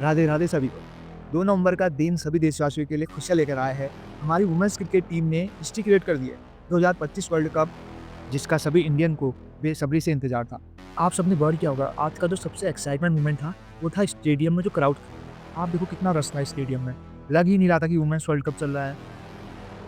राधे राधे सभी को। 2 नवंबर का दिन सभी देशवासियों के लिए खुशियाँ लेकर आया है। हमारी वुमेन्स क्रिकेट टीम ने हिस्ट्री क्रिएट कर दी है। 2025 वर्ल्ड कप जिसका सभी इंडियन को बेसब्री से इंतजार था। आप सबने गौर किया होगा, आज का जो सबसे एक्साइटमेंट मोमेंट था, वो था स्टेडियम में जो क्राउड था। आप देखो कितना रश था स्टेडियम में। लग ही नहीं रहा था कि वुमेन्स वर्ल्ड कप चल रहा है।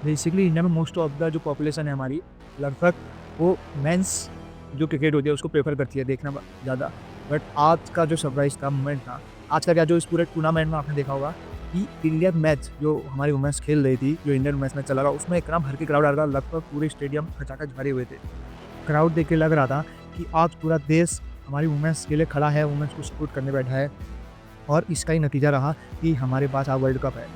बेसिकली इंडिया में मोस्ट ऑफ द जो पॉपुलेशन है हमारी, लगभग वो मेंस जो क्रिकेट होती है उसको प्रेफर करती है देखना ज़्यादा। बट आज का जो सरप्राइज था, मोमेंट था, आज का क्या जो इस पूरे टूर्नामेंट में आपने देखा होगा कि इंडियन मैच जो हमारी वुमेन्स खेल रही थी, जो इंडियन वुमेन्स मैच चला रहा, उसमें इतना भर के क्राउड आ रहा था, लगभग पूरे स्टेडियम खचाखच भरे हुए थे। क्राउड देख के लग रहा था कि आज पूरा देश हमारी वुमेन्स के लिए खड़ा है, वुमेन्स को सपोर्ट करने बैठा है और इसका ही नतीजा रहा कि हमारे पास आज वर्ल्ड कप है।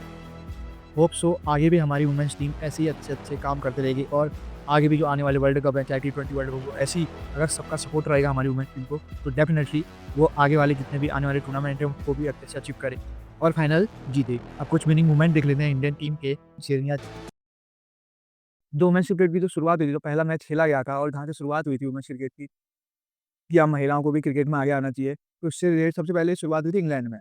होप सो आगे भी हमारी वुमेन्स टीम ऐसे ही अच्छे-अच्छे काम करती रहेगी और आगे भी जो आने वाले वर्ल्ड कप है, चाहे टी20 वर्ल्ड कप हो, ऐसे ही अगर सबका सपोर्ट रहेगा हमारी वुमेन्स टीम को, तो डेफिनिटली वो आगे वाले जितने भी आने वाले टूर्नामेंट हैं, उनको भी अच्छे से अचीव करे और फाइनल जीते। अब कुछ विनिंग मोमेंट देख लेते हैं इंडियन टीम के सीनियर। जो वुमेन्स क्रिकेट की जो शुरुआत हुई थी, जो पहला मैच खेला गया था और जहाँ से शुरुआत हुई थी वुमेन्स क्रिकेट की, कि अब महिलाओं को भी क्रिकेट में आगे आना चाहिए, तो उससे रिलेटेड सबसे पहले शुरुआत हुई थी इंग्लैंड में।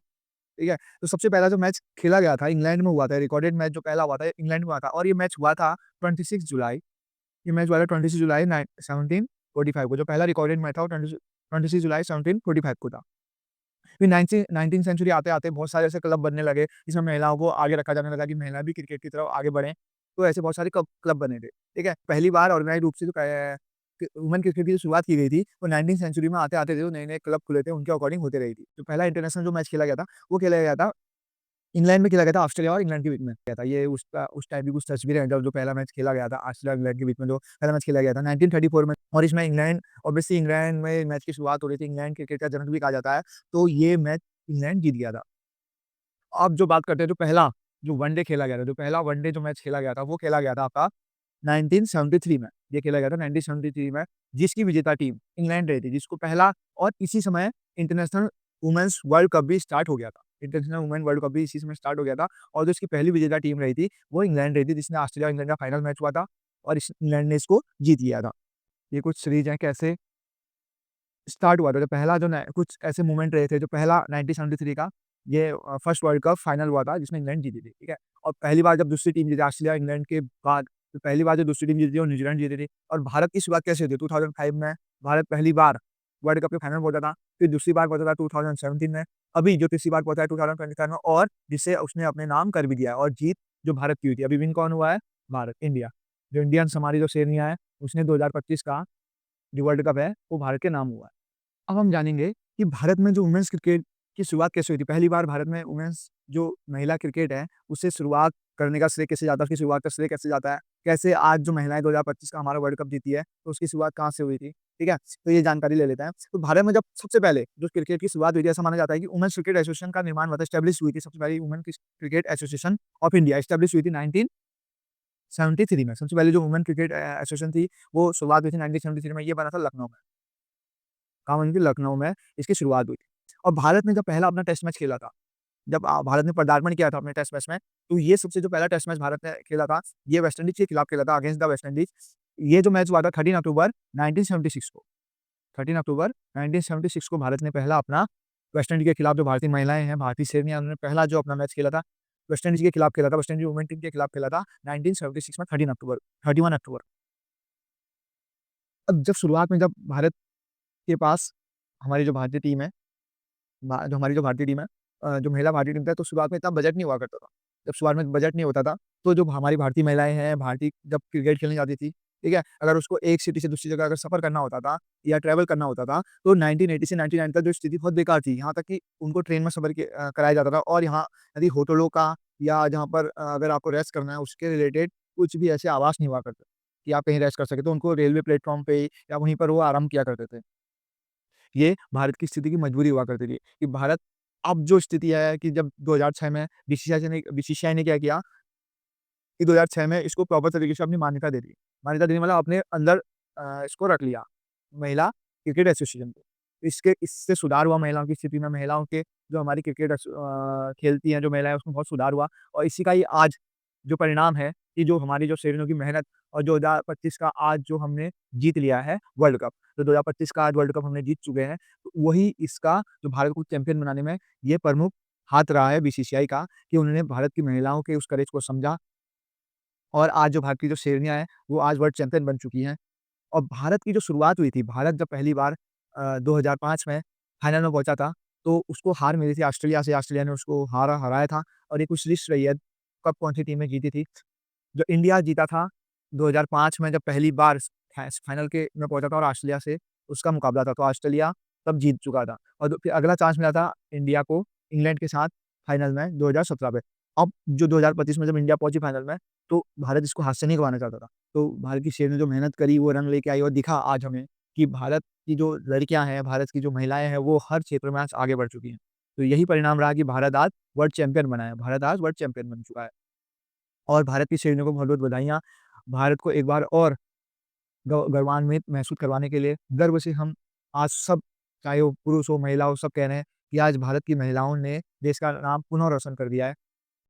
ठीक है? तो सबसे पहला जो मैच खेला गया था इंग्लैंड में हुआ था, रिकॉर्डेड मैच जो पहला हुआ था इंग्लैंड में हुआ था और ये मैच हुआ था 26 जुलाई। ये मैच हुआ था 26 जुलाई 1745 को, जो पहला रिकॉर्डेड मैच था वो 26 जुलाई 1745 को था। फिर 19वीं सेंचुरी आते-आते बहुत सारे ऐसे क्लब बनने लगे, जिसमें महिलाओं को आगे रखा जाने लगा कि महिला भी क्रिकेट की तरफ आगे बढ़ें। तो ऐसे बहुत सारे क्लब बने थे, ठीक है? पहली बार ऑर्गेनाइज़ रूप से जो वुमेन क्रिकेट की जो शुरुआत की गई थी, वो 19वीं सेंचुरी में आते-आते जो नए-नए क्लब खुले थे, उनके अकॉर्डिंग होती रही थी। जो पहला इंटरनेशनल जो मैच खेला गया था, वो खेला गया था इंग्लैंड में खेला गया था, ऑस्ट्रेलिया और इंग्लैंड के बीच में किया था। ये उसका उस टाइम की कुछ तस्वीरें हैं जब जो पहला मैच खेला गया था ऑस्ट्रेलिया और इंग्लैंड के बीच में जो पहला मैच खेला गया था 1934 में और इसमें इंग्लैंड ऑब्वियसली इंग्लैंड में मैच की शुरुआत हो रही थी, इंग्लैंड क्रिकेट का जनक भी कहा जाता है, तो ये मैच इंग्लैंड जीत गया था। अब जो बात करते हैं जो पहला जो वनडे खेला गया था, जो पहला वनडे जो मैच खेला गया था, वो खेला गया था आपका 1973 में। ये खेला गया था 1973 में, जिसकी विजेता टीम इंग्लैंड रही थी, जिसको पहला और इसी समय इंटरनेशनल वुमेन्स वर्ल्ड कप भी स्टार्ट हो गया था। इंटरनेशनल वुमेन वर्ल्ड कप भी इसी समय स्टार्ट हो गया था और जो इसकी पहली विजेता टीम रही थी, वो इंग्लैंड रही थी, जिसने ऑस्ट्रेलिया और इंग्लैंड का फाइनल मैच हुआ था और इस इंग्लैंड ने इसको जीत लिया था। ये कुछ सीरीज़ हैं कैसे स्टार्ट हुआ था, जो पहला जो न कुछ ऐसे मोमेंट रहे थे, जो पहला 1973 का ये फर्स्ट वर्ल्ड कप फाइनल हुआ था, जिसमें इंग्लैंड जीती थी, ठीक है? और पहली बार जब दूसरी टीम जीती ऑस्ट्रेलिया, इंग्लैंड के बाद, तो पहली बार जो दूसरी टीम जीती थी, वो न्यूज़ीलैंड जीती थी और भारत की शुरुआत कैसे हुई थी? 2005 में भारत पहली बार वर्ल्ड कप के फाइनल पहुँचा था, फिर दूसरी बार पहुँचा था 2017 में, अभी जो तीसरी बार पहुँचा है 2025 में और जिसे उसने अपने नाम कर भी दिया है और जीत जो भारत की हुई थी। अभी विन कौन हुआ है? भारत, इंडिया। जो इंडियंस हमारी जो शेरनियाँ हैं, उसने 2025 का जो वर्ल्ड कप है, वो भारत के नाम हुआ है। अब हम जानेंगे कि भारत में जो वुमेन्स क्रिकेट की शुरुआत कैसे हुई थी? पहली बार भारत में वुमेन्स जो महिला क्रिकेट है, उससे शुरुआत करने का श्रेय किसे जाता है? उसकी शुरुआत का श्रेय कैसे जाता है? कैसे आज जो महिलाएँ 2025 का हमारा वर्ल्ड कप जीती है, तो उसकी शुरुआत कहाँ से हुई थी? ठीक है? तो ये जानकारी ले लेते हैं। तो भारत में जब सबसे पहले जो क्रिकेट की शुरुआत हुई थी, ऐसा माना जाता है कि वुमेन्स क्रिकेट एसोसिएशन का निर्माण हुआ था, एस्टेब्लिश हुई थी सबसे पहली women cricket association of India establish हुई थी 1973 में। सबसे पहले जो वुमेन क्रिकेट एसोसिएशन थी, वो शुरुआत हुई थी 1973 में, ये बना था लखनऊ में। कहाँ बनी थी? लखनऊ में इसकी शुरुआत हुई थी और भारत ने जब पहला अपना टेस्ट मैच खेला था, जब भारत ने पदार्पण किया था अपने टेस्ट मैच में, तो ये सबसे जो पहला टेस्ट मैच भारत ने खेला था, ये वेस्ट इंडीज़ के खिलाफ खेला था अगेंस्ट द वेस्ट इंडीज़। ये जो मैच हुआ था 13 अक्टूबर 1976 को। 13 अक्टूबर 1976 को भारत ने पहला अपना वेस्ट इंडीज़ के खिलाफ जो भारतीय महिलाएँ हैं, भारतीय शेरनियाँ, उन्होंने पहला जो अपना मैच खेला था, वेस्ट इंडीज़ के खिलाफ खेला था, वेस्ट इंडीज़ वुमेन टीम के खिलाफ खेला था 1976 में 13 अक्टूबर 31 अक्टूबर। अब जब शुरुआत में जब भारत के पास हमारी जो भारतीय टीम है जो हमारी जो भारतीय टीम है जो महिला भारतीय टीम था, तो शुरुआत में इतना बजट नहीं हुआ करता था। जब शुरुआत में बजट नहीं होता था, तो जो हमारी भारतीय महिलाएँ हैं, भारतीय जब क्रिकेट खेलने जाती थी, ठीक है? अगर उसको एक सिटी से दूसरी जगह अगर सफ़र करना होता था या ट्रैवल करना होता था, तो 1980 से 99 तक जो स्थिति बहुत बेकार थी। यहाँ तक कि उनको ट्रेन में सफ़र कराया जाता था और यहाँ यदि होटलों का या जहाँ पर अगर आपको रेस्ट करना है, उसके रिलेटेड कुछ भी ऐसे आवास नहीं हुआ करते, कि आप कहीं रेस्ट कर सकें। तो उनको रेलवे प्लेटफ़ॉर्म पे या वहीं पर वो आराम किया करते थे। ये भारत की स्थिति की मजबूरी हुआ करती थी कि भारत अब जो स्थिति है कि जब 2006 में बीसीसीआई ने क्या किया कि 2006 में इसको प्रॉपर तरीके से अपनी मान्यता दे दी। मान्यता देने मतलब अपने अंदर इसको रख लिया, महिला क्रिकेट एसोसिएशन को। इससे सुधार हुआ महिलाओं की स्थिति में, महिलाओं के जो हमारी क्रिकेट खेलती हैं जो महिलाएँ उसमें बहुत सुधार हुआ और इसी का ही आज जो परिणाम है कि जो हमारी जो शेरनियों की मेहनत और 2025 का आज जो हमने जीत लिया है वर्ल्ड कप। तो 2025 का आज वर्ल्ड कप हमने जीत चुके हैं, तो वही इसका जो भारत को चैंपियन बनाने में ये प्रमुख हाथ रहा है बीसीसीआई का कि उन्होंने भारत की महिलाओं के उस करेज को समझा और आज जो भारत की जो शेरनियाँ हैं, वो आज वर्ल्ड चैंपियन बन चुकी हैं। और भारत की जो शुरुआत हुई थी, भारत जब पहली बार 2005 में फाइनल में पहुँचा था, तो उसको हार मिली थी ऑस्ट्रेलिया से, ऑस्ट्रेलिया ने उसको हराया था और एक कुछ लिस्ट रही है, कब कौन-सी टीमें जीती थी। जो इंडिया जीता था 2005 में जब पहली बार फाइनल के में पहुँचा था और ऑस्ट्रेलिया से उसका मुकाबला था, तो ऑस्ट्रेलिया तब जीत चुका था और फिर अगला चांस मिला था इंडिया को इंग्लैंड के साथ फाइनल में 2017 में। अब जो 2025 में जब इंडिया पहुँची फाइनल में, तो भारत इसको हाथ से नहीं गँवाना चाहता था। तो भारत की शेर ने जो मेहनत करी, वो रंग लेके आई और दिखा आज हमें कि भारत की जो लड़कियाँ हैं, भारत की जो महिलाएँ हैं, वो हर क्षेत्र में आज आगे बढ़ चुकी हैं। तो यही परिणाम रहा कि भारत आज वर्ल्ड चैंपियन बना है। भारत आज वर्ल्ड चैंपियन बन चुका है और भारत की शेरनियों को बहुत-बहुत बधाइयाँ। भारत को एक बार और गौरवान्वित महसूस करवाने के लिए गर्व से हम आज सब, चाहे वो पुरुष हो, महिला हो, सब कह रहे हैं कि आज भारत की महिलाओं ने देश का नाम पुनः रोशन कर दिया है।